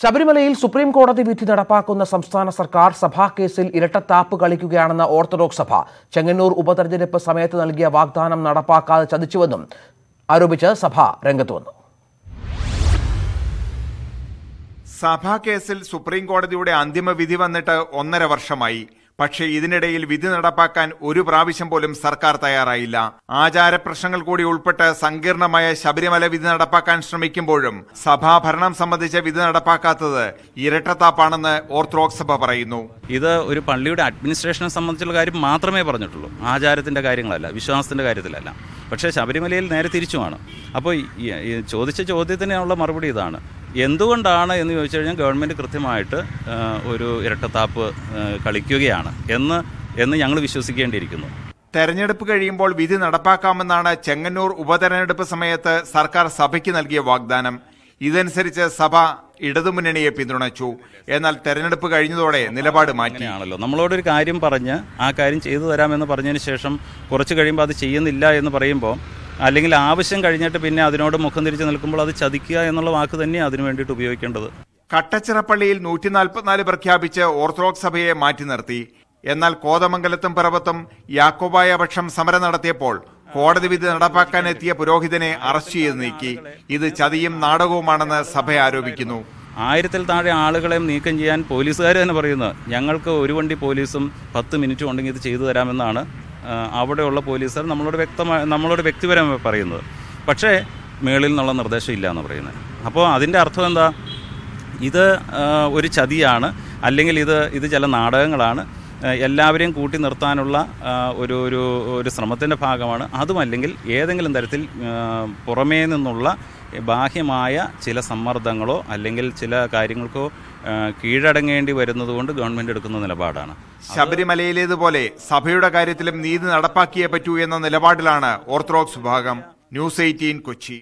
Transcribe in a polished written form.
ശബരിമലയിൽ സുപ്രീം കോടതി വിധി നടപ്പാക്കുന്ന സംസ്ഥാന സർക്കാർ സഭാ കേസിൽ ഇരട്ടത്താപ്പ് കളിക്കുകയാണെന്ന ഓർത്തഡോക്സ് സഭ ചെങ്ങന്നൂർ ഉപതെരഞ്ഞെടുപ്പ് സമയത്ത് നൽകിയ വാഗ്ദാനം നടപ്പാക്കാതെ ചതിച്ചുവെന്നും ആരോപിച്ച് സഭ രംഗത്ത് വന്നു. സഭാ കേസിൽ സുപ്രീം കോടതിയുടെ അന്തിമ വിധി വന്നിട്ട് 1.5 വർഷമായി. പക്ഷേ ഇതിനിടയിൽ വിധി നടപ്പാക്കാൻ ഒരു പ്രാവശ്യം പോലും സർക്കാർ തയ്യാറായില്ല. ആചാരപ്രശ്നങ്ങൾ കൂടി ഉൾപ്പെട്ട് സങ്കീർണമായ ശബരിമല വിധി നടപ്പാക്കാൻ ശ്രമിക്കുമ്പോഴും സഭാഭരണം സംബന്ധിച്ച വിധി നടപ്പാക്കാത്തത് ഇരട്ടത്താപ്പാണെന്ന് ഓർത്തഡോക്സ് സഭ പറയുന്നു. ഇത് ഒരു പള്ളിയുടെ അഡ്മിനിസ്ട്രേഷനെ സംബന്ധിച്ചുള്ള കാര്യം മാത്രമേ പറഞ്ഞിട്ടുള്ളൂ, ആചാരത്തിന്റെ കാര്യങ്ങളല്ല, വിശ്വാസത്തിന്റെ കാര്യത്തിലല്ല. പക്ഷേ ശബരിമലയിൽ നേരെ തിരിച്ചുമാണ്. അപ്പോൾ ചോദിച്ച ചോദ്യത്തിനുള്ള മറുപടി ഇതാണ്: എന്തുകൊണ്ടാണ് എന്ന് ചോദിച്ചു കഴിഞ്ഞാൽ ഗവൺമെൻറ് കൃത്യമായിട്ട് ഒരു ഇരട്ടത്താപ്പ് കളിക്കുകയാണ് എന്ന് ഞങ്ങൾ വിശ്വസിക്കേണ്ടിയിരിക്കുന്നു. തെരഞ്ഞെടുപ്പ് കഴിയുമ്പോൾ വിധി നടപ്പാക്കാമെന്നാണ് ചെങ്ങന്നൂർ ഉപതെരഞ്ഞെടുപ്പ് സമയത്ത് സർക്കാർ സഭയ്ക്ക് നൽകിയ വാഗ്ദാനം. ഇതനുസരിച്ച് സഭ ഇടതുമുന്നണിയെ പിന്തുണച്ചു. എന്നാൽ തെരഞ്ഞെടുപ്പ് കഴിഞ്ഞതോടെ നിലപാട് മാറ്റിയാണല്ലോ. നമ്മളോടൊരു കാര്യം പറഞ്ഞ് ആ കാര്യം ചെയ്തു തരാമെന്ന് പറഞ്ഞതിന് ശേഷം കുറച്ച് കഴിയുമ്പോൾ അത് ചെയ്യുന്നില്ല എന്ന് പറയുമ്പോൾ, അല്ലെങ്കിൽ ആവശ്യം കഴിഞ്ഞിട്ട് പിന്നെ അതിനോട് മുഖം തിരിച്ച് നിൽക്കുമ്പോൾ അത് ചതിക്കുക എന്നുള്ള വാക്ക് തന്നെയാണ് അതിനു വേണ്ടിയിട്ട് ഉപയോഗിക്കേണ്ടത്. കട്ടച്ചിറപ്പള്ളിയിൽ 144 പ്രഖ്യാപിച്ച് ഓർത്തഡോക്സ് സഭയെ മാറ്റി നിർത്തി. എന്നാൽ കോതമംഗലത്തും പിറവത്തും യാക്കോബായ പക്ഷം സമരം നടത്തിയപ്പോൾ കോടതി വിധി നടപ്പാക്കാനെത്തിയ പുരോഹിതനെ അറസ്റ്റ് ചെയ്ത് നീക്കി. ഇത് ചതിയും നാടകവുമാണെന്ന് സഭ ആരോപിക്കുന്നു. 1000-ൽ താഴെ ആളുകളെ നീക്കം ചെയ്യാൻ പോലീസുകാർ തന്നെ പറയുന്നത്, ഞങ്ങൾക്ക് ഒരു വണ്ടി പോലീസും 10 മിനിറ്റും ഉണ്ടെങ്കിൽ ഇത് ചെയ്തു തരാമെന്നാണ് അവിടെയുള്ള പോലീസുകാർ നമ്മളോട് വ്യക്തിപരമായി പറയുന്നത്. പക്ഷേ മേളിൽ നിന്നുള്ള നിർദ്ദേശം ഇല്ല എന്ന് പറയുന്നത്. അപ്പോൾ അതിൻ്റെ അർത്ഥം എന്താ? ഇത് ഒരു ചതിയാണ്, അല്ലെങ്കിൽ ഇത് ചില നാടകങ്ങളാണ്, എല്ലാവരെയും കൂട്ടി നിർത്താനുള്ള ഒരു ശ്രമത്തിൻ്റെ ഭാഗമാണ്. അതുമല്ലെങ്കിൽ ഏതെങ്കിലും തരത്തിൽ പുറമേ നിന്നുള്ള ബാഹ്യമായ ചില സമ്മർദ്ദങ്ങളോ അല്ലെങ്കിൽ ചില കാര്യങ്ങൾക്കോ കീഴടങ്ങേണ്ടി വരുന്നതുകൊണ്ട് ഗവൺമെൻറ് എടുക്കുന്ന നിലപാടാണ്. ശബരിമലയിലേതുപോലെ സഭയുടെ കാര്യത്തിലും നീതി നടപ്പാക്കിയേ പറ്റൂ എന്ന നിലപാടിലാണ് ഓർത്തഡോക്സ് വിഭാഗം. ന്യൂസ് 18 കൊച്ചി.